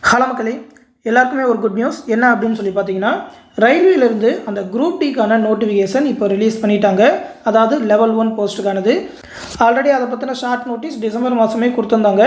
Hello மக்களே, எல்லாருக்குமே ஒரு குட் நியூஸ் என்ன அப்படின்னு சொல்லி பார்த்தீங்கன்னா, ரயில்வேலேருந்து அந்த குரூப் டிக்கான நோட்டிஃபிகேஷன் இப்போ ரிலீஸ் பண்ணிட்டாங்க. அதாவது லெவல் 1 போஸ்ட்டுக்கானது. ஆல்ரெடி அதை பற்றின ஷார்ட் நோட்டீஸ் டிசம்பர் மாதமே கொடுத்துருந்தாங்க.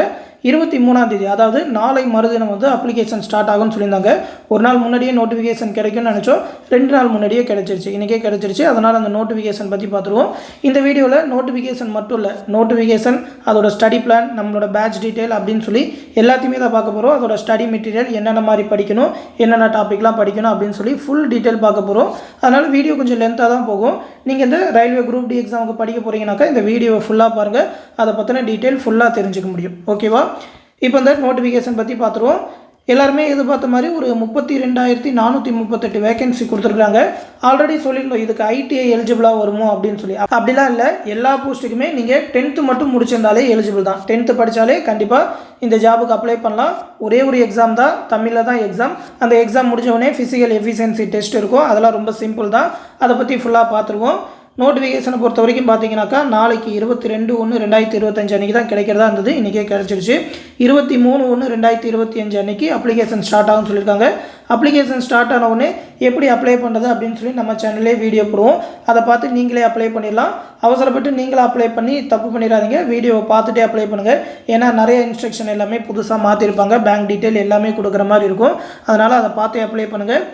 23ஆம் தேதி, அதாவது நாளை மறுதினம் வந்து அப்ளிகேஷன் ஸ்டார்ட் ஆகும்னு சொல்லியிருந்தாங்க. ஒரு நாள் முன்னாடியே நோட்டிஃபிகேஷன் கிடைக்கும்னு நினச்சோம். 2 நாள் முன்னாடியே கிடச்சிருச்சு, இன்றைக்கே கிடச்சிருச்சு. அதனால் அந்த நோட்டிஃபிகேஷன் பற்றி பார்த்துருவோம். இந்த வீடியோவில் நோட்டிஃபிகேஷன் மட்டும் இல்லை, நோட்டிஃபிகேஷன், அதோட ஸ்டடி பிளான், நம்மளோட பேட்ச் டீட்டெயில் அப்படின்னு சொல்லி எல்லாத்தையுமே தான் பார்க்க போகிறோம். அதோட ஸ்டடி மெட்டீரியல், என்னென்ன மாதிரி படிக்கணும், என்னென்ன டாப்பிக்லாம் படிக்கணும் அப்படின்னு சொல்லி ஃபுல் டீட்டெயில் பார்க்க போகிறோம். அதனால் வீடியோ கொஞ்சம் லென்த்தாக தான் போகும். நீங்கள் இந்த ரயில்வே குரூப் டி எக்ஸாமுக்கு படிக்க போகிறீங்கன்னாக்கா இந்த வீடியோவை ஃபுல்லாக பாருங்கள். அதை பற்றின டீட்டெயில் ஃபுல்லாக தெரிஞ்சுக்க முடியும். ஓகேவா? இப்போ இந்த நோட்டிஃபிகேஷன் பற்றி பார்த்துருவோம். எல்லாருமே எதிர்பார்த்த மாதிரி ஒரு 32,438 வேகன்சி கொடுத்துருக்காங்க. ஆல்ரெடி சொல்லியிருந்தோம் இதுக்கு ஐடிஐ எலிஜிபிளாக வருமோ அப்படின்னு சொல்லி. அப்படிலாம் இல்லை, எல்லா போஸ்ட்டுக்குமே நீங்கள் 10th மட்டும் முடிச்சிருந்தாலே எலிஜிபிள் தான். 10th படித்தாலே கண்டிப்பாக இந்த ஜாபுக்கு அப்ளை பண்ணலாம். ஒரே ஒரு எக்ஸாம் தான், தமிழில் தான் எக்ஸாம். அந்த எக்ஸாம் முடிஞ்ச உடனே ஃபிசிக்கல் எஃபிஷியன்சி டெஸ்ட் இருக்கும். அதெல்லாம் ரொம்ப சிம்பிள் தான். அதை பற்றி ஃபுல்லாக பார்த்துருவோம். நோட்டிஃபிகேஷனை பொறுத்த வரைக்கும் பார்த்தீங்கன்னாக்கா நாளைக்கு 22/1/2025 அன்றைக்கி தான் கிடைக்கிறதா இருந்தது. இன்றைக்கே கிடச்சிருச்சு. 23/1/2025 அன்றைக்கி அப்ளிகேஷன் ஸ்டார்ட் ஆகும்னு சொல்லியிருக்காங்க. அப்ளிகேஷன் ஸ்டார்ட் ஆன உடனே எப்படி அப்ளை பண்ணுறது அப்படின்னு சொல்லி நம்ம சேனல்லே வீடியோ போடுவோம். அதை பார்த்து நீங்களே அப்ளை பண்ணிடலாம். அவசரப்பட்டு நீங்களே அப்ளை பண்ணி தப்பு பண்ணிடாதீங்க. வீடியோவை பார்த்துட்டே அப்ளை பண்ணுங்கள். ஏன்னா நிறைய இன்ஸ்ட்ரக்ஷன் எல்லாமே புதுசாக மாற்றிருப்பாங்க. பேங்க் டீட்டெயில் எல்லாமே கொடுக்குற மாதிரி இருக்கும். அதனால் அதை பார்த்து அப்ளை பண்ணுங்கள்.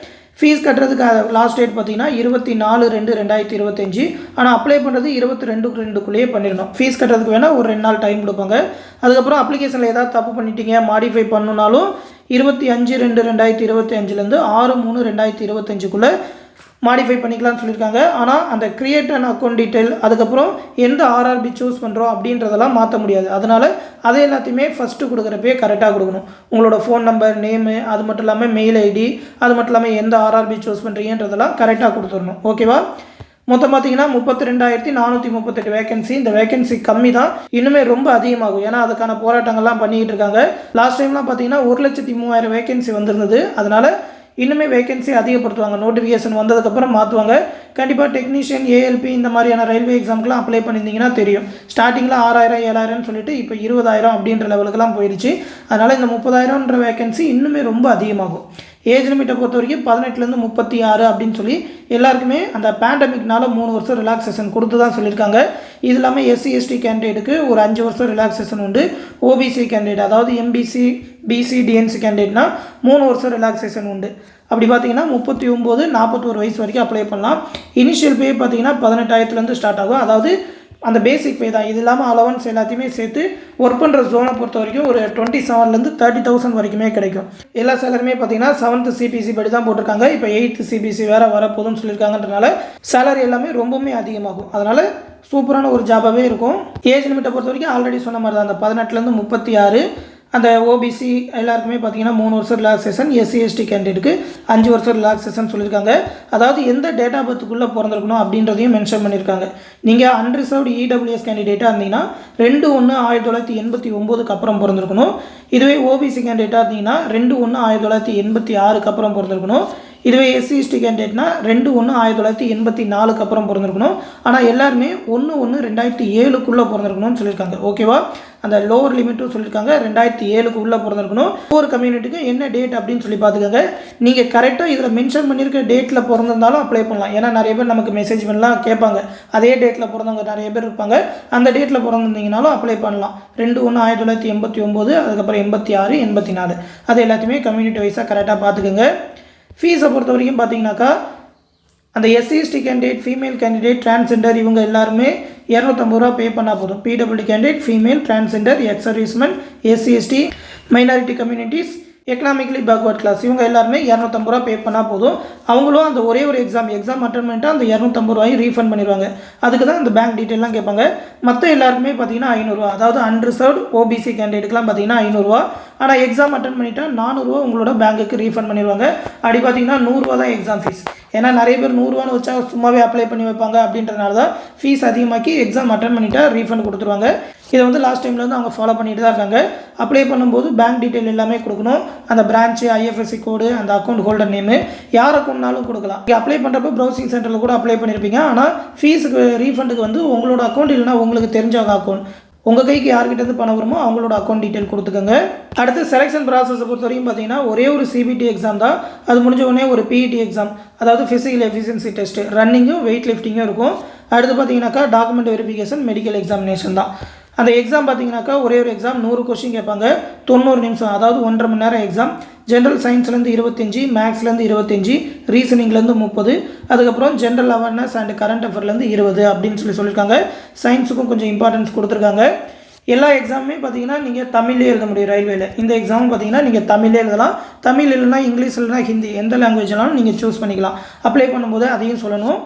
ஃபீஸ் கட்டுறதுக்கு லாஸ்ட் டேட் பார்த்தீங்கன்னா 24/2/2025. ஆனால் அப்ளை பண்ணுறது 22/2க்குள்ளேயே பண்ணிடணும். ஃபீஸ் கட்டுறதுக்கு வேணால் ஒரு 2 நாள் டைம் கொடுப்பாங்க. அதுக்கப்புறம் அப்ளிகேஷனில் ஏதாவது தப்பு பண்ணிட்டீங்க, மாடிஃபை பண்ணணுனாலும் 25/2/2025லேருந்து 6/3/2025க்குள்ளே மாடிஃபை பண்ணிக்கலாம்னு சொல்லியிருக்காங்க. ஆனால் அந்த கிரியேட் அண்ட் அக்கௌண்ட் டீட்டெயில், அதுக்கப்புறம் எந்த ஆர்ஆர்பி சூஸ் பண்ணுறோம் அப்படின்றதெல்லாம் மாற்ற முடியாது. அதனால் அதை எல்லாத்தையுமே ஃபஸ்ட்டு கொடுக்குறப்பே கரெக்டாக கொடுக்கணும். உங்களோட ஃபோன் நம்பர், நேமு, அது மட்டும் இல்லாமல் மெயில் ஐடி, அது மட்டும் இல்லாமல் எந்த ஆர்ஆர்பி சூஸ் பண்ணுறீங்கன்றதெல்லாம் கரெக்டாக கொடுத்துடணும். ஓகேவா? மொத்தம் பார்த்தீங்கன்னா 32,438 வேகன்சி. இந்த வேகன்சி கம்மி தான், இன்னுமே ரொம்ப அதிகமாகும். ஏன்னா அதுக்கான போராட்டங்கள்லாம் பண்ணிக்கிட்டு இருக்காங்க. லாஸ்ட் டைம்லாம் பார்த்தீங்கன்னா 1,03,000 வேகன்சி வந்திருந்தது. அதனால் இன்னுமே வேகன்சி அதிகப்படுத்துவாங்க. நோட்டிஃபிகேஷன் வந்ததுக்கப்புறம் மாற்றுவாங்க. கண்டிப்பாக டெக்னீஷியன், ஏஎல்பி இந்த மாதிரியான ரயில்வே எக்ஸாமுக்குலாம் அப்ளை பண்ணியிருந்தீங்கன்னா தெரியும். ஸ்டார்டிங்கில் 6,000 7,000 சொல்லிட்டு இப்போ 20,000 அப்படின்ற லெவலுக்குலாம் போயிடுச்சு. அதனால் இந்த 30,000ன்ற வேகன்சி இன்னுமே ரொம்ப அதிகமாகும். ஏஜ் லிமிட்டை பொறுத்த வரைக்கும் 18லேருந்து 36 அப்படின்னு சொல்லி எல்லாருக்குமே அந்த பேண்டமிக்னால 3 வருஷம் ரிலாக்ஸேஷன் கொடுத்து தான் சொல்லியிருக்காங்க. இது இல்லாமல் எஸ்சி எஸ்டி கேண்டிடேட்டுக்கு ஒரு 5 வருஷம் ரிலாக்ஸேஷன் உண்டு. ஓபிசி கேண்டிடேட், அதாவது எம்பிசி, பிசி, டிஎன்சி கேண்டிடேட்னா 3 வருஷம் ரிலாக்ஸேஷன் உண்டு. அப்படி பார்த்தீங்கன்னா 39, 41 வயசு வரைக்கும் அப்ளை பண்ணலாம். இனிஷியல் பே பார்த்தீங்கன்னா 18,000லேருந்து ஸ்டார்ட் ஆகும். அதாவது அந்த பேசிக் பே தான். இது இல்லாமல் அலவன்ஸ் எல்லாத்தையுமே சேர்த்து ஒர்க் பண்ணுற ஜோனை பொறுத்த வரைக்கும் ஒரு 27,000லேருந்து 30,000 வரைக்குமே கிடைக்கும். எல்லா சேலரியுமே பார்த்தீங்கன்னா 7th சிபிசி படி தான் போட்டிருக்காங்க. இப்போ 8th சிபிசி வேறு வரப்போதுன்னு சொல்லியிருக்காங்கன்றனால சேலரி எல்லாமே ரொம்பவுமே அதிகமாகும். அதனால் சூப்பரான ஒரு ஜாபாகவே இருக்கும். ஏஜ் லிமிட்டை பொறுத்த வரைக்கும் ஆல்ரெடி சொன்ன மாதிரி தான், அந்த 18லேருந்து 36. அந்த ஓபிசி எல்லாருக்குமே பார்த்தீங்கன்னா 3 வருஷம் ரிலாக்ஸேஷன். எஸ்சி எஸ்டி கேண்டிடேட்டுக்கு 5 வருஷம் ரிலாக்ஸேஷன் சொல்லியிருக்காங்க. அதாவது எந்த டேட் ஆஃப் பர்த்துக்குள்ளே பிறந்திருக்கணும் அப்படின்றதையும் மென்ஷன் பண்ணியிருக்காங்க. நீங்கள் அன்ரிசர்வ்டு இடபிள்யூஎஸ் கேண்டிடேட்டாக இருந்தீங்கன்னா 2/1/1989க்கு அப்புறம் பிறந்திருக்கணும். இதுவே ஓபிசி கேண்டிடேட்டாக இருந்தீங்கன்னா 2/1/1986க்கு அப்புறம் பிறந்திருக்கணும். இதுவே எஸ்சி எஸ்டி கேண்டிடேட்னா 2/1/1984க்கு அப்புறம் பிறந்திருக்கணும். ஆனால் எல்லாருமே 1/1/2007க்குள்ளே பிறந்திருக்கணும்னு சொல்லியிருக்காங்க. ஓகேவா? அந்த லோவர் லிமிட்டும் சொல்லியிருக்காங்க. 2007க்கு உள்ளே பிறந்திருக்கணும். ஒவ்வொரு கம்யூனிட்டிக்கு என்ன டேட் அப்படின்னு சொல்லி பார்த்துக்கோங்க. நீங்கள் கரெக்டாக இதில் மென்ஷன் பண்ணியிருக்க டேட்டில் பிறந்திருந்தாலும் அப்ளை பண்ணலாம். ஏன்னா நிறைய பேர் நமக்கு மெசேஜ் பண்ணலாம் கேட்பாங்க. அதே டேட்டில் பிறந்தவங்க நிறைய பேர் இருப்பாங்க. அந்த டேட்டில் பிறந்திருந்தீங்கனாலும் அப்ளை பண்ணலாம். 2/1/1989, அதுக்கப்புறம் 86, 84 அது எல்லாத்தையுமே கம்யூனிட்டி வைஸாக கரெக்டாக பார்த்துக்கோங்க. ஃபீஸை பொறுத்த வரைக்கும் பார்த்தீங்கன்னாக்கா அந்த SC ST candidate, female candidate, transgender இவங்க எல்லாருமே 250 ரூபா பே பண்ணால் போதும். PWD candidate, female, transgender, ex serviceman, SC ST, minority communities, economically backward class இவங்க எல்லாருமே 250 ரூபா பே பண்ணால் போதும். அவங்களும் அந்த ஒரே ஒரு எக்ஸாம் அட்டன் பண்ணிட்டால் அந்த 250 ரூபாயும் ரீஃபண்ட் பண்ணிடுவாங்க. அதுக்கு தான் இந்த பேங்க் டீட்டெயிலாம் கேட்பாங்க. மற்ற எல்லாருக்குமே பார்த்தீங்கன்னா 500 ரூபா. அதாவது அன்ரிசர்வ்டு ஓபிசி கேண்டிடேட்டுக்குலாம் பார்த்தீங்கன்னா 500 ரூபா. ஆனால் எக்ஸாம் அட்டன் பண்ணிட்டால் 400 ரூபா உங்களோட பேங்க்குக்கு ரீஃபண்ட் பண்ணிடுவாங்க. அப்படி பார்த்தீங்கன்னா 100 ரூபா தான் எக்ஸாம் ஃபீஸ். ஏன்னா நிறைய பேர் 100 ரூபான்னு வச்சா சும்மாவே அப்ளை பண்ணி வைப்பாங்க. அப்படின்றனால தான் ஃபீஸ் அதிகமாக்கி எக்ஸாம் அட்டன் பண்ணிட்டால் ரீஃபண்ட் கொடுத்துருவாங்க. இதை வந்து லாஸ்ட் டைம்லேருந்து அவங்க ஃபாலோ பண்ணிட்டு தான் இருக்காங்க. அப்ளை பண்ணும்போது பேங்க் டீட்டெயில் எல்லாமே கொடுக்கணும். அந்த பிரான்ச்சு, ஐஎஃப்எஸ்சி கோடு, அந்த அக்கௌண்ட் ஹோல்டர் நேமு, யார் அக்கௌண்ட்னாலும் கொடுக்கலாம். நீங்கள் அப்ளை பண்ணுறப்ப ப்ரௌசிங் சென்டரில் கூட அப்ளை பண்ணியிருப்பீங்க. ஆனால் ஃபீஸுக்கு ரீஃபண்டுக்கு வந்து உங்களோட அக்கௌண்ட் இல்லைனா உங்களுக்கு தெரிஞ்சவங்க அக்கௌண்ட் உங்கள் கைக்கு யார்கிட்டேருந்து பணம் வருமோ அவங்களோட அக்கௌண்ட் டீட்டெயில் கொடுத்துக்கோங்க. அடுத்து செலெக்ஷன் ப்ராசஸை பொறுத்த வரைக்கும் பார்த்தீங்கன்னா ஒரே ஒரு சிபிடி எக்ஸாம் தான். அது முடிஞ்ச உடனே ஒரு பிஇடி எக்ஸாம், அதாவது ஃபிசிக்கல் எஃபிஷியன்சி டெஸ்ட்டு, ரன்னிங்கும் வெயிட் லிஃப்டிங்கும் இருக்கும். அடுத்து பார்த்தீங்கன்னாக்கா டாக்குமெண்ட் வெரிஃபிகேஷன், மெடிக்கல் எக்ஸாமினேஷன் தான். அந்த எக்ஸாம் பார்த்தீங்கன்னாக்கா ஒரே ஒரு எக்ஸாம் 100 கொஸ்டின் கேட்பாங்க, 90 நிமிஷம், அதாவது 1.5 மணி நேரம் எக்ஸாம். ஜென்ரல் சயின்ஸ்லேருந்து 25, மேக்ஸ்லேருந்து 25, ரீசனிங்லேருந்து 30, அதுக்கப்புறம் ஜென்ரல் அவேர்னஸ் அண்ட் கரண்ட் அஃபேர்லேருந்து 20 அப்படின்னு சொல்லியிருக்காங்க. சயின்ஸுக்கும் கொஞ்சம் இம்பார்ட்டன்ஸ் கொடுத்துருக்காங்க. எல்லா எக்ஸாமுமே பார்த்தீங்கன்னா நீங்கள் தமிழ்லேயே எழுத முடியும் ரயில்வேல. இந்த எக்ஸாமும் பார்த்தீங்கன்னா நீங்கள் தமிழ்லே எழுதலாம். தமிழ் இல்லைனா இங்கிலீஷ் இல்லைனா ஹிந்தி, எந்த லாங்குவேஜ்னாலும் நீங்கள் சூஸ் பண்ணிக்கலாம். அப்ளை பண்ணும்போது அதையும் சொல்லணும்.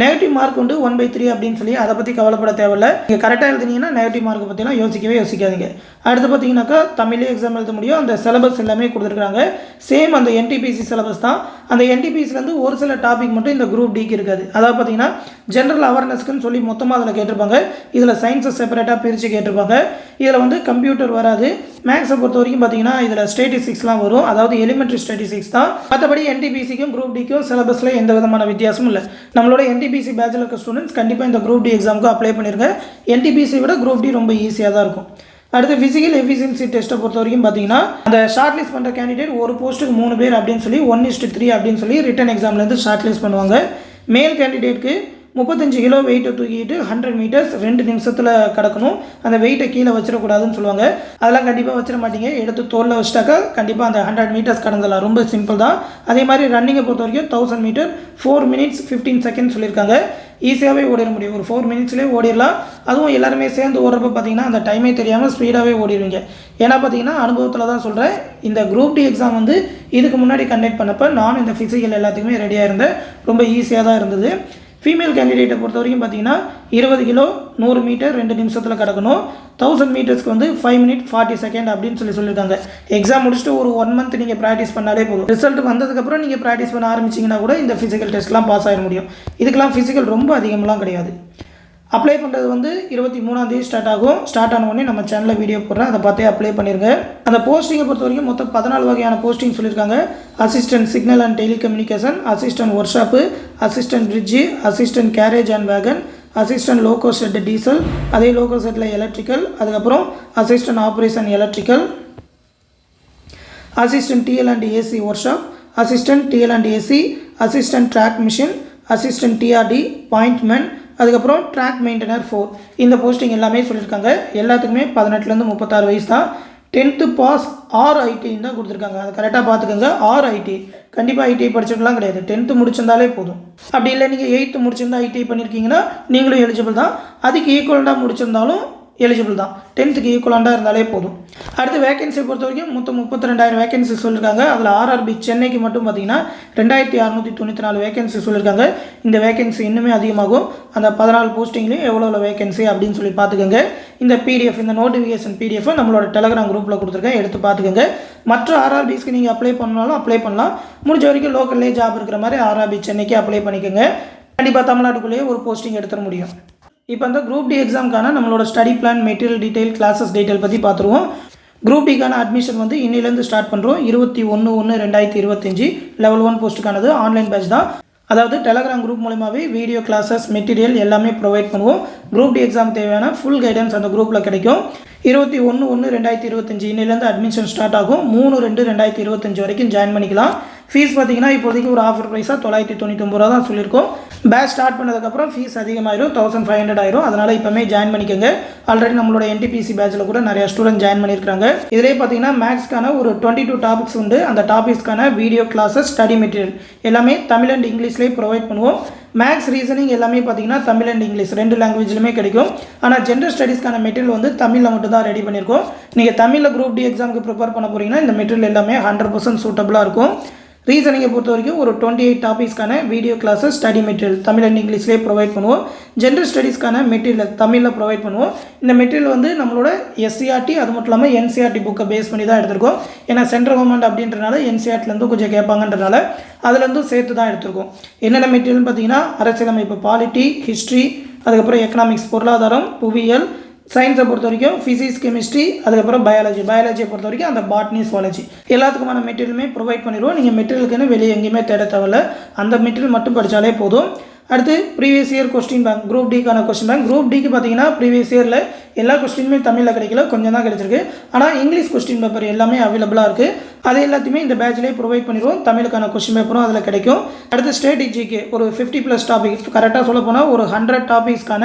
நெகட்டிவ் மார்க் உண்டு 1/3 அப்படின்னு சொல்லி அதை பற்றி கவலைப்பட தேவையில்லை. நீங்கள் கரெக்டாக எழுதுனீங்கன்னா நெகட்டிவ் மார்க்கை பற்றிலாம் யோசிக்காதீங்க. அடுத்து பார்த்தீங்கன்னாக்கா தமிழே எக்ஸாம் எழுத முடியும். அந்த சிலபஸ் எல்லாமே கொடுத்துருக்காங்க. சேம் அந்த என்டிபிசி சிலபஸ் தான். அந்த என்டிபிசிலேருந்து ஒரு சில டாபிக் மட்டும் இந்த குரூப் டிக்கு இருக்காது. அதாவது பார்த்தீங்கன்னா ஜென்ரல் அவேர்னஸ்க்குன்னு சொல்லி மொத்தமாக அதில் கேட்டிருப்பாங்க. இதில் சயின்ஸை செப்பரேட்டாக பிரித்து கேட்டிருப்பாங்க. இதில் வந்து கம்ப்யூட்டர் வராது. மேக்ஸை பொறுத்த வரைக்கும் பார்த்தீங்கன்னா இதில் ஸ்டேட்டிஸ்டிக்ஸ்லாம் வரும், அதாவது எலிமெண்ட்ரி ஸ்டேட்டிஸ்டிக்ஸ் தான். மற்றபடி என்டிபிசிக்கும் குரூப் டிக்கும் சிலபஸில் எந்த விதமான வித்தியாசமும் இல்லை. நம்மளோட என்டிபிசி பேட்சில் இருக்க ஸ்டூடெண்ட்ஸ் கண்டிப்பாக இந்த குரூப் டி எக்ஸாமுக்கு அப்ளை பண்ணிருங்க. என்டிபிசி விட குரூப் டி ரொம்ப ஈஸியாக தான் இருக்கும். அடுத்து ஃபிசிக்கல் எஃபிஷியன்சி டெஸ்ட்டை பொறுத்த வரைக்கும் பார்த்தீங்கன்னா அந்த ஷார்ட் லிஸ்ட் பண்ணுற கேண்டிடேட் ஒரு போஸ்ட்டுக்கு 3 பேர் அப்படின்னு சொல்லி 1:3 அப்படின்னு சொல்லி ரிட்டன் எக்ஸாம்லேருந்து ஷார்ட் லிஸ்ட் பண்ணுவாங்க. மேல் கேண்டிடேட்க்கு 35 கிலோ வெயிட்டை தூக்கிட்டு 100 மீட்டர்ஸ் 2 நிமிஷத்தில் கடக்கணும். அந்த வெயிட்டை கீழே வச்சிடக்கூடாதுன்னு சொல்லுவாங்க. அதெல்லாம் கண்டிப்பாக வச்சிட மாட்டீங்க. எடுத்து தோலில் வச்சிட்டாக்கா கண்டிப்பாக அந்த 100 மீட்டர்ஸ் கடந்தலாம். ரொம்ப சிம்பிள் தான். அதே மாதிரி ரன்னிங்கை பொறுத்த வரைக்கும் 1000 மீட்டர் 4 minutes 15 seconds சொல்லியிருக்காங்க. ஈஸியாகவே ஓடிட முடியும். ஒரு 4 minutesலேயே ஓடிடலாம். அதுவும் எல்லாருமே சேர்ந்து ஓடுறப்ப பார்த்தீங்கன்னா அந்த டைமே தெரியாமல் ஸ்பீடாகவே ஓடிடுவீங்க. ஏன்னா பார்த்தீங்கன்னா அனுபவத்தில் தான் சொல்கிறேன். இந்த குரூப் டி எக்ஸாம் வந்து இதுக்கு முன்னாடி கண்டக்ட் பண்ணப்போ நானும் இந்த ஃபிசிக்கல் எல்லாத்துக்குமே ரெடியாக இருந்தேன். ரொம்ப ஈஸியாக தான் இருந்தது. ஃபீமேல் கேண்டிடேட்டை பொறுத்த வரைக்கும் பார்த்தீங்கன்னா 20 கிலோ 100 மீட்டர் 2 நிமிஷத்தில் கடக்கணும். 1000 மீட்டர்ஸ்க்கு வந்து 5 minutes 40 seconds அப்படின்னு சொல்லியிருக்காங்க. எக்ஸாம் முடிச்சுட்டு ஒரு 1 month நீங்கள் ப்ராக்டிஸ் பண்ணாலே போதும். ரிசல்ட் வந்ததுக்கப்புறம் நீங்கள் ப்ராக்டிஸ் பண்ண ஆரம்பிச்சிங்கன்னா கூட இந்த ஃபிசிக்கல் டெஸ்ட்லாம் பாஸ் ஆகிட முடியும். இதுக்கெல்லாம் ஃபிசிக்கல் ரொம்ப அதிகமெல்லாம் கிடையாது. அப்ளை பண்ணுறது வந்து 23ஆம் தேதி ஸ்டார்ட் ஆகும். ஸ்டார்ட் ஆன உடனே நம்ம சேனலில் வீடியோ போடுறேன், அதை பார்த்தே அப்ளை பண்ணிடுங்க. அந்த போஸ்டிங்கை பொறுத்த வரைக்கும் மொத்தம் 14 வகையான போஸ்டிங் சொல்லியிருக்காங்க. Assistant signal and telecommunication, assistant workshop, assistant bridge, assistant carriage and wagon, assistant loco shed diesel, அதே லோகோ செட்டில் எலக்ட்ரிக்கல், அதுக்கப்புறம் assistant operation electrical, assistant TL and AC workshop, assistant TL and AC, assistant track machine, assistant TRD pointmen, அதுக்கப்புறம் track maintainer 4. இந்த posting எல்லாமே சொல்லியிருக்காங்க. எல்லாத்துக்குமே 18லேருந்து 36 வயசு தான். 10th பாஸ் ஆர் ஐடின்னு தான் கொடுத்துருக்காங்க. அதை கரெக்டாக பார்த்துக்கோங்க. ஆர் ஐடி கண்டிப்பாக ஐடிஐ படிச்சிருக்கலாம் கிடையாது. 10th முடிச்சிருந்தாலே போதும். அப்படி இல்லை நீங்கள் 8th முடிச்சிருந்தா ஐடிஐ பண்ணியிருக்கீங்கன்னா நீங்களும் எலிஜிபிள் தான். அதுக்கு ஈக்குவலாக முடிச்சிருந்தாலும் எலிஜிபிள் தான். 10th ஈக்குவலாண்டாக இருந்தாலே போதும். அடுத்து வேகன்சி பொறுத்த வரைக்கும் மொத்தம் 32,000 வேகன்சி சொல்லியிருக்காங்க. அதில் ஆர்ஆர்பி சென்னைக்கு மட்டும் பார்த்தீங்கன்னா 2694 வேகன்சி சொல்லியிருக்காங்க. இந்த வேகன்சி இன்னுமே அதிகமாகும். அந்த 14 போஸ்டிங்லேயும் எவ்வளோ வேகன்சி அப்படின்னு சொல்லி பார்த்துக்கோங்க. இந்த பிடிஎஃப், இந்த நோட்டிஃபிகேஷன் பிடிஎஃப் நம்மளோட டெலகிராம் குரூப்பில் கொடுத்துருக்கேன், எடுத்து பார்த்துக்கோங்க. மற்ற ஆர்ஆர்பிஸ்க்கு நீங்கள் அப்ளை பண்ணாலும் அப்ளை பண்ணலாம். முடிஞ்ச வரைக்கும் லோக்கல்லே ஜாப் இருக்கிற மாதிரி ஆர்ஆர்பி சென்னைக்கு அப்ளை பண்ணிக்கோங்க. கண்டிப்பாக தமிழ்நாட்டுக்குள்ளேயே ஒரு போஸ்டிங் எடுத்துட முடியும். இப்போ அந்த குரூப் டி எக்ஸாமுக்கான நம்மளோட study plan, material detail, classes detail பற்றி பார்த்துருவோம். குரூப் டிக்கான அட்மிஷன் வந்து இன்னிலேருந்து ஸ்டார்ட் பண்ணுறோம். 21/1/2025 லெவல் 1 போஸ்ட்டுக்கானது ஆன்லைன் பேட்ச் தான். அதாவது டெலகிராம் குரூப் மூலமாகவே வீடியோ கிளாஸஸ் மெட்டீரியல் எல்லாமே ப்ரொவைட் பண்ணுவோம். குரூப் டி எக்ஸாம் தேவையான ஃபுல் கைடன்ஸ் அந்த குரூப்பில் கிடைக்கும். 21/1/2025 இன்னிலேருந்து அட்மிஷன் ஸ்டார்ட் ஆகும். 3/2/2025 வரைக்கும் ஜாயின் பண்ணிக்கலாம். ஃபீஸ் பார்த்தீங்கன்னா இப்போதைக்கு ஒரு ஆஃபர் ப்ரைஸாக 999 ரூபா தான் சொல்லியிருக்கோம். பேட்ச் ஸ்டார்ட் பண்ணதுக்கப்புறம் ஃபீஸ் அதிகமாகிடும், 1500 ஆயிரும். அதனால் இப்போமே ஜாயின் பண்ணிக்கோங்க. ஆல்ரெடி நம்மளோட என்டிபிசி பேட்சில் கூட நிறைய ஸ்டூடெண்ட் ஜாயின் பண்ணியிருக்காங்க. இதிலே பார்த்தீங்கன்னா மேக்ஸ்க்கான ஒரு 22 டாபிக்ஸ் உண்டு. அந்த டாபிக்ஸ்க்கான வீடியோ கிளாஸஸ், ஸ்டடி மெட்டீரியல் எல்லாமே தமிழ் அண்ட் இங்கிலீஷ்லேயே ப்ரொவைட் பண்ணுவோம். மேக்ஸ், ரீசனிங் எல்லாமே பார்த்தீங்கன்னா தமிழ் அண்ட் இங்கிலீஷ் 2 லாங்குவேஜ்லையுமே கிடைக்கும். ஆனால் ஜென்ரல் ஸ்டடீஸ்க்கான மெட்டீரியல் வந்து தமிழில் மட்டும் தான் ரெடி பண்ணியிருக்கோம். நீங்கள் தமிழில் குரூப் டி எக்ஸாமுக்கு ப்ரிப்பேர் பண்ண போகிறீங்கன்னா இந்த மெட்டீரியல் எல்லாமே 100% சூட்டபுளாக இருக்கும். ரீசனிங்கை பொறுத்த வரைக்கும் ஒரு 28 டாபிக்ஸ்க்கான video classes, study material Tamil and இங்கிலீஷ்லேயே ப்ரொவைட் பண்ணுவோம். ஜென்ரல் ஸ்டடீஸ்க்கான மெட்டீரியல் தமிழில் ப்ரொவைட் பண்ணுவோம். இந்த மெட்டீரியல் வந்து நம்மளோட எஸ்சிஆர்டி அது மட்டும் இல்லாமல் என்சிஆர்டி புக்கை பேஸ் பண்ணி தான் எடுத்திருக்கோம். ஏன்னா சென்ட்ரல் கவர்மெண்ட் அப்படின்றனால என்சிஆர்டிலேருந்து கொஞ்சம் கேட்பாங்கன்றனால அதுலேருந்து சேர்த்து தான் எடுத்திருக்கோம். என்னென்ன மெட்டீரியல்னு பார்த்தீங்கன்னா அரசியலமைப்பு, பாலிட்டி, ஹிஸ்ட்ரி, அதுக்கப்புறம் எக்கனாமிக்ஸ் பொருளாதாரம், புவியியல், சயின்ஸை பொறுத்த வரைக்கும் ஃபிசிக்ஸ், கெமிஸ்ட்ரி, அதுக்கப்புறம் பயாலஜியை பொறுத்த வரைக்கும் அந்த பாட்னி, சுவாலஜி எல்லாத்துக்குமான மெட்டீரியலுமே ப்ரொவைட் பண்ணிடுவோம். நீங்கள் மெட்டீரியலுக்குன்னு வெளியே எங்கேயுமே தேட தேவையில்ல. அந்த மெட்டீரியல் மட்டும் படித்தாலே போதும். அடுத்து previous year question bank group டிக்கான கொஸ்டின் பேங்க். குரூப் டிக்கு பார்த்தீங்கன்னா ப்ரீவியஸ் இயரில் எல்லா கொஸ்டினுமே தமிழில் கிடைக்கல, கொஞ்சம் தான் கிடைச்சிருக்கு. ஆனால் இங்கிலீஷ் கொஸ்டின் பேப்பர் எல்லாமே அவைலபிளாக இருக்குது. அது எல்லாத்தையுமே இந்த பேட்ச்லேயே ப்ரொவைட் பண்ணிடுவோம். தமிழுக்கான கொஸ்டின் பேப்பரும் அதில் கிடைக்கும். அடுத்து ஸ்ட்ராட்டஜிக்கு ஒரு 50+ டாபிக்ஸ், கரெக்டாக சொல்ல போனால் ஒரு 100 டாபிக்ஸ்க்கான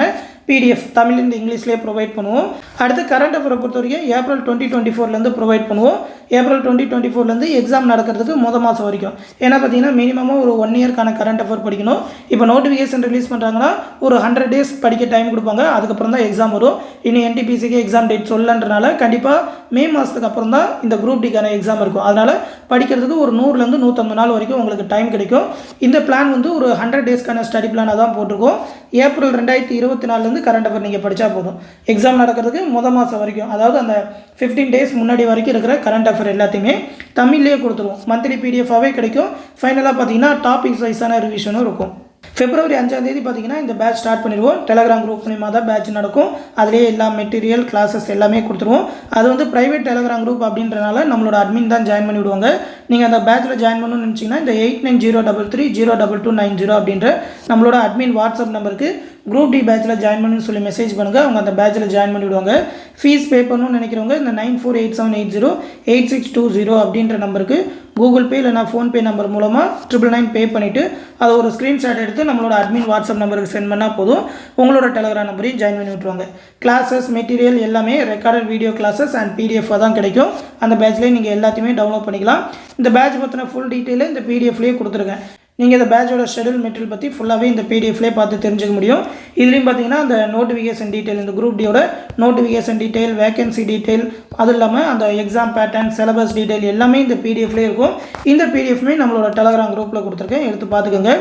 PDF தமிழ்லேருந்து இங்கிலீஷ்லேயே ப்ரொவைட் பண்ணுவோம். அடுத்து கரண்ட் அஃபேரை பொறுத்த வரைக்கும் ஏப்ரல் 2024 ப்ரொவைட் பண்ணுவோம். ஏப்ரல் 2024 எக்ஸாம் நடக்கிறதுக்கு மாதம் வரைக்கும். ஏன்னா பார்த்தீங்கன்னா மினிமமாக ஒரு 1 இயர்க்கான கரண்ட் அஃபேர் படிக்கணும். இப்போ நோட்டிஃபிகேஷன் ரிலீஸ் பண்ணுறாங்கன்னா ஒரு 100 days படிக்க டைம் கொடுப்பாங்க. அதுக்கப்புறம் தான் எக்ஸாம் வரும். இன்னும் NTPCக்கு எக்ஸாம் டேட் சொல்லன்றனால கண்டிப்பாக மே மாதத்துக்கு அப்புறம் தான் இந்த குரூப் டிக்கான எக்ஸாம் இருக்கும். அதனால் படிக்கிறதுக்கு ஒரு 100 to 150 நாள் வரைக்கும் உங்களுக்கு டைம் கிடைக்கும். இந்த பிளான் வந்து ஒரு 100 daysக்கான ஸ்டடி பிளானாக தான் போட்டிருக்கோம். ஏப்ரல் 2024 கரண்ட் அஃபேர் நீங்கள் படித்தா போதும். எக்ஸாம் நடக்கிறதுக்கு மாதம் வரைக்கும், அதாவது அந்த 15 days முன்னாடி வரைக்கும் இருக்கிற கரண்ட் அஃபேர் எல்லாத்தையுமே தமிழ்லேயே கொடுத்துருவோம். மந்த்லி PDF-ஆகவே கிடைக்கும். ஃபைனலாக பார்த்தீங்கன்னா டாபிக்ஸ் வைஸான ரிவிஷனும் இருக்கும். February 5 பார்த்தீங்கன்னா இந்த பேட்ச் ஸ்டார்ட் பண்ணிடுவோம். டெலகிராம் குரூப் மூலியமாக தான் பேட்ச் நடக்கும். அதிலே எல்லா மெட்டீரியல் கிளாஸஸ் எல்லாமே கொடுத்துருவோம். அது வந்து ப்ரைவேட் டெலகிராம் குரூப் அப்படின்றனால நம்மளோட அட்மின் தான் ஜாயின் பண்ணி விடுவாங்க. நீங்கள் அந்த பேட்சில் ஜாயின் பண்ணணும்னு நினச்சிங்கன்னா இந்த 8903302290 அப்படின்ற நம்மளோட அட்மின் வாட்ஸ்அப் நம்பருக்கு குரூப் டி பேட்சில் ஜாயின் பண்ணணும்னு சொல்லி மெசேஜ் பண்ணுங்கள். அவங்க அந்த பேட்சில் ஜாயின் பண்ணிவிடுவாங்க. ஃபீஸ் பே பண்ணணும்னு நினைக்கிறவங்க இந்த 9487808620 அப்படின்ற நம்பருக்கு கூகுள் பே இல்லைனா ஃபோன்பே நம்பர் மூலமாக 999 பே பண்ணிவிட்டு அதை ஒரு ஸ்க்ரீன்ஷாட் எடுத்து நம்மளோட அட்மின் வாட்ஸ்அப் நம்பருக்கு சென்ட் பண்ணால் போதும். உங்களோட டெலகிராம் நம்பரையும் ஜாயின் பண்ணி விட்டுருவாங்க. கிளாஸஸ் மெட்டீரியல் எல்லாமே ரெக்கார்டட் வீடியோ கிளாஸஸ் அண்ட் PDF-ஆக தான் கிடைக்கும். அந்த பேட்ச்லேயே நீங்கள் எல்லாத்தையுமே டவுன்லோட் பண்ணிக்கலாம். இந்த பேட்ச் பற்றின ஃபுல் டீட்டெயிலை இந்த PDF-லேயே கொடுத்துருக்கேன். நீங்கள் இந்த பேட்சோட ஷெடியூல் மெட்டீரியல் பற்றி ஃபுல்லாகவே இந்த PDF-லேயே பார்த்து தெரிஞ்சுக்க முடியும். இதுலேயும் பார்த்தீங்கன்னா அந்த நோட்டிஃபிகேஷன் டீட்டெயில், இந்த குரூப் டியோட நோட்டிஃபிகேஷன் டீட்டெயில், வேகன்சி டீட்டெயில், அது இல்லாமல் அந்த எக்ஸாம் பேட்டர்ன், சிலபஸ் டீட்டெயில் எல்லாமே இந்த PDF-லேயே இருக்கும். இந்த PDF-மே நம்மளோட டெலகிராம் குரூப்பில் கொடுத்துருக்கேன், எடுத்து பார்த்துக்கோங்க.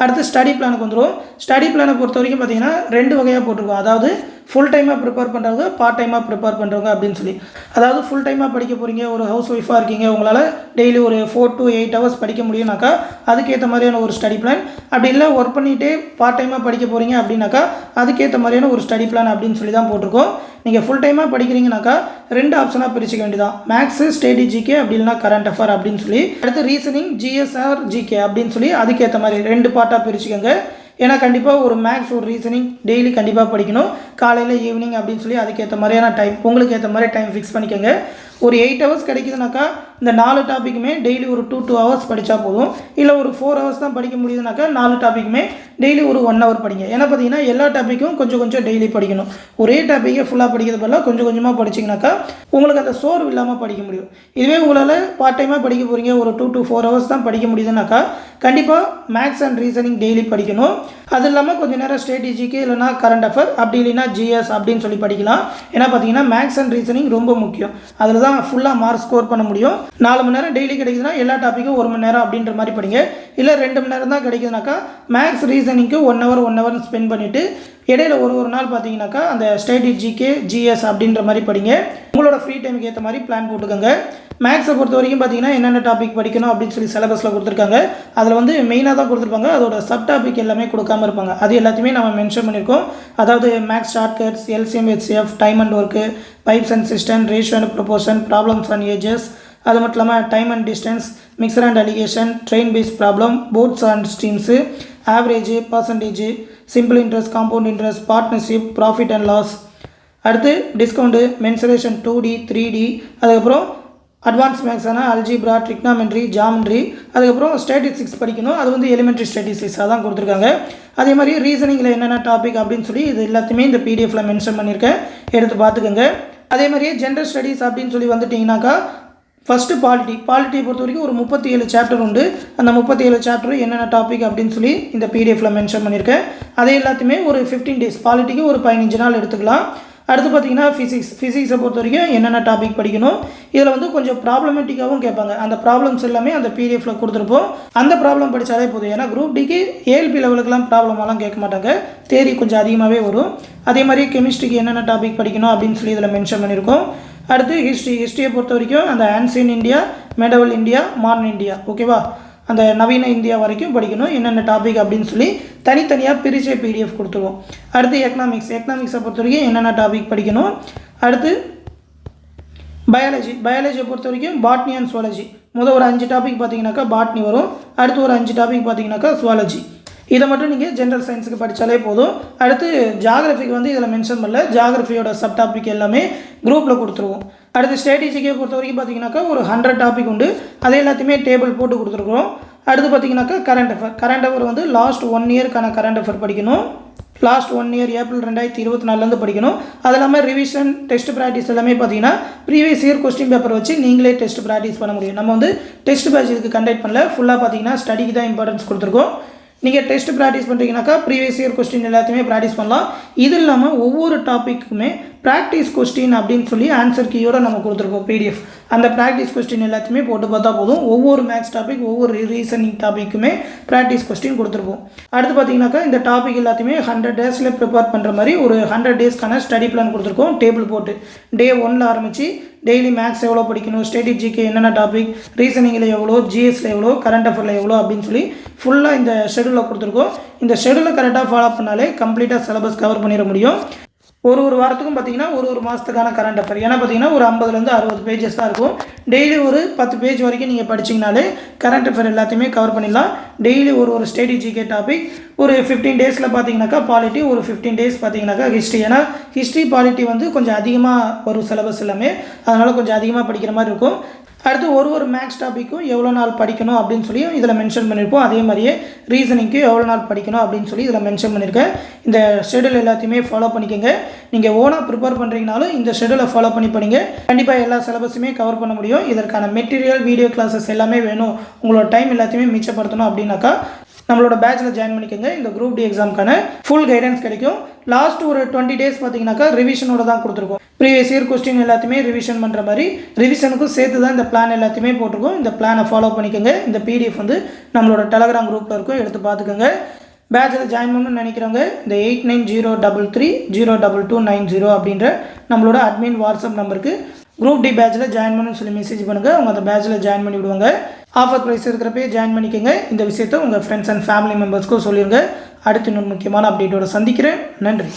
அடுத்து ஸ்டடி பிளானுக்கு வந்துடும். ஸ்டடி பிளானை பொறுத்த வரைக்கும் பார்த்தீங்கன்னா 2 வகையாக போட்டிருக்கோம். அதாவது ஃபுல் டைமாக ப்ரிப்பேர் பண்ணுறவங்க, பார்ட் டைமாக ப்ரிப்பேர் பண்ணுறவங்க அப்படின்னு சொல்லி. அதாவது ஃபுல் டைமாக படிக்க போகிறீங்க, ஒரு ஹவுஸ் ஒய்ஃபாக இருக்கீங்க, உங்களால் டெய்லி ஒரு 4 to 8 hours படிக்க முடியும்னாக்கா அதுக்கேற்ற மாதிரியான ஒரு ஸ்டடி பிளான். அப்படி இல்லை ஒர்க் பண்ணிகிட்டே பார்ட் டைமாக படிக்க போகிறீங்க அப்படின்னாக்கா அதுக்கேற்ற மாதிரியான ஒரு ஸ்டடி பிளான் அப்படின்னு சொல்லி தான் போட்டிருக்கோம். நீங்கள் ஃபுல் டைமாக படிக்கிறீங்கனாக்கா 2 ஆப்ஷனாக பிரிச்சுக்க வேண்டியதான். மேக்ஸு, ஸ்டேடி ஜிகே, அப்படி இல்லைனா கரண்ட் அஃபேர் அப்படின்னு சொல்லி. அடுத்து ரீசனிங், GSR, GK அப்படின்னு சொல்லி அதுக்கேற்ற மாதிரி 2 பார்ட்டாக பிரிச்சுக்கோங்க. ஏன்னா கண்டிப்பாக ஒரு மேக்ஸ், ஒரு ரீசனிங் டெய்லி கண்டிப்பாக படிக்கணும். காலையில், ஈவினிங் அப்படின்னு சொல்லி அதுக்கேற்ற மாதிரியான டைம், உங்களுக்கு ஏற்ற மாதிரி டைம் ஃபிக்ஸ் பண்ணிக்கோங்க. ஒரு 8 hours கிடைக்குதுனாக்கா இந்த 4 டாப்பிக்குமே டெய்லி ஒரு 2 hours படித்தா போதும். இல்லை ஒரு 4 hours தான் படிக்க முடியுதுனாக்கா 4 டாப்பிக்குமே டெய்லி ஒரு 1 hour படிங்க. ஏன்னா பார்த்தீங்கன்னா எல்லா டாப்பிக்கும் கொஞ்சம் கொஞ்சம் டெய்லி படிக்கணும். ஒரே டாப்பிக்கே ஃபுல்லாக படிக்கிறது பதிலாக கொஞ்சம் கொஞ்சமாக படிச்சிங்கனாக்கா உங்களுக்கு அந்த சோர்வு இல்லாமல் படிக்க முடியும். இதுவே உங்களால் பார்ட் டைமாக படிக்க போகிறீங்க, ஒரு 2 to 4 hours தான் படிக்க முடியுதுனாக்கா கண்டிப்பாக மேக்ஸ் அண்ட் ரீசனிங் டெய்லி படிக்கணும். அது இல்லாமல் கொஞ்சம் நேரம் ஸ்ட்ராட்டஜிக்கு இல்லைனா கரண்ட் அஃபேர், அப்படி இல்லைனா GS அப்படின்னு சொல்லி படிக்கலாம். ஏன்னா பார்த்தீங்கன்னா மேக்ஸ் அண்ட் ரீசனிங் ரொம்ப முக்கியம். அதில் தான் ஃபுல்லாக மார்க் ஸ்கோர் பண்ண முடியும். 4 மணி நேரம் டெய்லி கிடைக்குதுன்னா எல்லா டாப்பிக்கும் 1 மணி நேரம் அப்படின்ற மாதிரி படிங்க. இல்லை 2 மணி நேரம் தான் கிடைக்குதுனாக்கா மேக்ஸ் ரீசனிங்க்கு 1 hour ஸ்பெண்ட் பண்ணிவிட்டு இடையில ஒரு நாள் பார்த்தீங்கன்னாக்கா அந்த ஸ்ட்ராட்டஜிக்கு GS அப்படின்ற மாதிரி படிங்க. உங்களோட ஃப்ரீ டைமுக்கு ஏற்ற மாதிரி பிளான் போட்டுக்கோங்க. மேக்ஸை பொறுத்த வரைக்கும் பார்த்தீங்கன்னா என்னென்ன டாபிக் படிக்கணும் அப்படின்னு சொல்லி சிலபஸில் கொடுத்துருக்காங்க. அதில் வந்து மெயினாக தான் கொடுத்துருப்பாங்க. அதோட சப் டாபிக் எல்லாமே கொடுக்காமல் இருப்பாங்க. அது எல்லாத்தையுமே நம்ம மென்ஷன் பண்ணியிருக்கோம். அதாவது maths shortcuts, LCM, HCF, time and work, pipes and cistern, ratio and proportion, problems and ages, அது மட்டும் இல்லாமல் time and distance, mixture and alligation, train base problem, boats and streams, average, percentage, simple interest, compound interest, partnership, profit and loss, அடுத்து discount, mensuration 2D 3D, அதுக்கப்புறம் advance மேக்ஸான algebra, trigonometry, geometry, அதுக்கப்புறம் statistics படிக்கணும். அது வந்து elementary ஸ்டாட்டிஸ்டிக்ஸாக தான் கொடுத்துருக்காங்க. அதே மாதிரி ரீசனிங்கில் என்னென்ன டாபிக் அப்படின்னு சொல்லி இது எல்லாத்தையுமே இந்த PDF-ல மென்ஷன் பண்ணியிருக்கேன், எடுத்து பார்த்துக்கோங்க. அதே மாதிரியே ஜென்ரல் ஸ்டடீஸ் அப்படின்னு சொல்லி வந்துட்டிங்கனாக்கா ஃபஸ்ட்டு பாலிட்டியை பொறுத்த வரைக்கும் ஒரு 37 சாப்டர் உண்டு. அந்த 37 சாப்டர் என்னென்ன டாபிக் அப்படின்னு சொல்லி இந்த PDF-ல மென்ஷன் பண்ணியிருக்கேன். அதே எல்லாத்தையுமே ஒரு 15 days, பாலிட்டிக்கு ஒரு 15 நாள் எடுத்துக்கலாம். அடுத்து பார்த்தீங்கன்னா ஃபிசிக்ஸை பொறுத்த வரைக்கும் என்னென்ன டாபிக் படிக்கணும். இதில் வந்து கொஞ்சம் ப்ராப்ளமேட்டிக்காகவும் கேட்பாங்க. அந்த ப்ராப்ளம்ஸ் எல்லாமே அந்த PDF-ல கொடுத்துருப்போம். அந்த ப்ராப்ளம் படித்தாலே போதும். ஏன்னா குரூப் டிக்கு ALP லெவலுக்குலாம் ப்ராப்ளமெல்லாம் கேட்க மாட்டாங்க, தேரி கொஞ்சம் அதிகமாகவே வரும். அதே மாதிரி கெமிஸ்ட்ரிக்கு என்னென்ன டாபிக் படிக்கணும் அப்படின்னு சொல்லி இதில் மென்ஷன் பண்ணியிருக்கோம். அடுத்து ஹிஸ்ட்ரியை பொறுத்த வரைக்கும் அந்த ancient India, medieval India, modern India, ஓகேவா, அந்த நவீன இந்தியா வரைக்கும் படிக்கணும். என்னென்ன டாபிக் அப்படின்னு சொல்லி தனித்தனியாக பிரிச்ச PDF கொடுத்துருவோம். அடுத்து எக்கனாமிக்ஸை பொறுத்த வரைக்கும் என்னென்ன டாபிக் படிக்கணும். அடுத்து பயாலஜியை பொறுத்த வரைக்கும் பாட்னி அண்ட் சுவாலஜி. முதல் ஒரு 5 டாபிக் பார்த்தீங்கன்னாக்கா பாட்னி வரும். அடுத்து ஒரு 5 டாபிக் பார்த்தீங்கன்னாக்கா சுவாலஜி. இதை மட்டும் நீங்கள் ஜென்ரல் சயின்ஸுக்கு படித்தாலே போதும். அடுத்து ஜியாகிரஃபிக்கு வந்து இதில் மென்ஷன் பண்ணல, ஜியாகிரஃபியோட சப் டாபிக் எல்லாமே குரூப்பில் கொடுத்துருவோம். அடுத்து ஸ்ட்ராட்டஜிக்கை பொறுத்த வரைக்கும் பார்த்தீங்கன்னாக்கா ஒரு 100 டாபிக் உண்டு, அதை எல்லாத்தையுமே டேபிள் போட்டு கொடுத்துருக்குறோம். அடுத்து பார்த்தீங்கன்னாக்கா கரண்ட் அஃபேர் வந்து லாஸ்ட் 1 இயர்க்கான கரண்ட் அஃபேர் படிக்கணும். லாஸ்ட் 1 இயர் ஏப்ரல் 2024 படிக்கணும். அது இல்லாமல் ரிவிஷன் டெஸ்ட் ப்ராக்டிஸ் எல்லாமே பார்த்தீங்கன்னா ப்ரீவியஸ் இயர் கொஸ்டின் பேப்பர் வச்சு நீங்களே டெஸ்ட் ப்ராக்டிஸ் பண்ண முடியும். நம்ம வந்து டெஸ்ட் பேட்ச் இதுக்கு கண்டக்ட் பண்ணல, ஃபுல்லாக பார்த்தீங்கன்னா ஸ்டடிக்கு தான் இம்பார்ட்டன்ஸ் கொடுத்துருக்கோம். நீங்கள் டெஸ்ட் ப்ராக்டிஸ் பண்ணுறீங்கன்னாக்கா ப்ரீவியஸ் இயர் கொஸ்டின் எல்லாத்தையுமே ப்ராக்டிஸ் பண்ணலாம். இது இல்லாமல் ஒவ்வொரு டாப்பிக்குமே ப்ராக்டிஸ் கொஸ்டின் அப்படின்னு சொல்லி ஆன்சர் கீயோட நம்ம கொடுத்துருக்கோம் PDF. அந்த ப்ராக்டிஸ் கொஸ்டின் எல்லாத்தையுமே போட்டு பார்த்தா போதும். ஒவ்வொரு மேக்ஸ் டாபிக் ஒவ்வொரு ரீசனிங் டாப்பிக்குமே ப்ராக்டிஸ் கொஸ்டின் கொடுத்துருப்போம். அடுத்து பார்த்தீங்கன்னாக்கா இந்த டாபிக் எல்லாத்தையுமே 100 டேஸில் ப்ரிப்பேர் பண்ணுற மாதிரி ஒரு 100 டேஸ்க்கான ஸ்டடி பிளான் கொடுத்துருக்கோம். டேபிள் போட்டு டே 1ல் ஆரம்பித்து டெய்லி மேக்ஸ் எவ்வளோ படிக்கணும், ஸ்ட்ராட்டஜிக்கு என்னென்ன டாபிக், ரீசனிங்கில் எவ்வளோ, GSல எவ்வளோ, கரண்ட் அஃபேரில் எவ்வளோ அப்படின்னு சொல்லி ஃபுல்லாக இந்த ஷெடியூலில் கொடுத்துருக்கோம். இந்த ஷெடியூலை கரெக்டாக ஃபாலோ பண்ணாலே கம்ப்ளீட்டாக சிலபஸ் கவர் பண்ணிட முடியும். ஒரு வாரத்துக்கும் பார்த்தீங்கன்னா ஒரு மாதத்துக்கான கரண்ட் அஃபேர், ஏன்னா பார்த்தீங்கன்னா ஒரு 50லேருந்து 60 பேஜஸ் தான் இருக்கும். டெய்லி ஒரு 10 பேஜ் வரைக்கும் நீங்கள் படிச்சிங்கனாலே கரண்ட் அஃபேர் எல்லாத்தையுமே கவர் பண்ணிடலாம். டெய்லி ஒரு ஸ்ட்ராட்டஜிக்கே டாபிக், ஒரு 15 டேஸில் பார்த்தீங்கன்னாக்கா பாலிட்டி, ஒரு 15 டேஸ் பார்த்தீங்கன்னாக்கா ஹிஸ்ட்ரி. ஏன்னா ஹிஸ்ட்ரி பாலிட்டி வந்து கொஞ்சம் அதிகமாக வரும் சிலபஸ் எல்லாமே, அதனால் கொஞ்சம் அதிகமாக படிக்கிற மாதிரி இருக்கும். அடுத்து ஒரு மேக்ஸ் டாப்பிக்கும் எவ்வளோ நாள் படிக்கணும் அப்படின்னு சொல்லி இதில் மென்ஷன் பண்ணியிருப்போம். அதே மாதிரியே ரீசனிங்க்கு எவ்வளோ நாள் படிக்கணும் அப்படின்னு சொல்லி இதில் மென்ஷன் பண்ணியிருக்கேன். இந்த ஷெடியூல் எல்லாத்தையுமே ஃபாலோ பண்ணிக்கோங்க. நீங்கள் ஓனாக ப்ரிப்பேர் பண்ணுறீங்கனாலும் இந்த ஷெடியூலை ஃபாலோ பண்ணி படிங்க. கண்டிப்பாக எல்லா சிலபஸுமே கவர் பண்ண முடியும். இதற்கான மெட்டீரியல், வீடியோ கிளாஸஸ் எல்லாமே வேணும், உங்களோட டைம் எல்லாத்தையுமே மிச்சப்படுத்தணும் அப்படின்னாக்கா நம்மளோட பேட்சில் ஜாயின் பண்ணிக்கோங்க. இந்த குரூப் டி எக்ஸாமுக்கான ஃபுல் கைடன்ஸ் கிடைக்கும். லாஸ்ட் ஒரு 20 டேஸ் பார்த்தீங்கன்னாக்கா ரிவிஷனோட தான் கொடுத்துருக்கோம். ப்ரீவியஸ் இயர் கொஸ்டின் எல்லாத்தையுமே ரிவிஷன் பண்ணுற மாதிரி ரிவிஷனுக்கும் சேர்த்து தான் இந்த பிளான் எல்லாத்தையுமே போட்டிருக்கோம். இந்த பிளானை ஃபாலோ பண்ணிக்கோங்க. இந்த PDF வந்து நம்மளோட டெலகிராம் குரூப்பில் இருக்கும், எடுத்து பார்த்துக்கோங்க. பேட்சில் ஜாயின் பண்ணணும்னு நினைக்கிறவங்க இந்த 8903302290 அப்படின்ற நம்மளோட அட்மின் வாட்ஸ்அப் நம்பருக்கு குரூப் டி பேட்சில் ஜாயின் பண்ணணும்னு சொல்லி மெசேஜ் பண்ணுங்கள். அவங்க அந்த பேட்சில் ஜாயின் பண்ணி விடுவாங்க. ஆஃபர் ப்ரைஸ் இருக்கிறப்பே ஜாயின் பண்ணிக்கோங்க. இந்த விஷயத்தை உங்கள் ஃப்ரெண்ட்ஸ் அண்ட் ஃபேமிலி மெம்பர்ஸ்க்கும் சொல்லிடுங்க. அடுத்து இன்னொரு முக்கியமான அப்டேட்டோட சந்திக்கிறேன். நன்றி.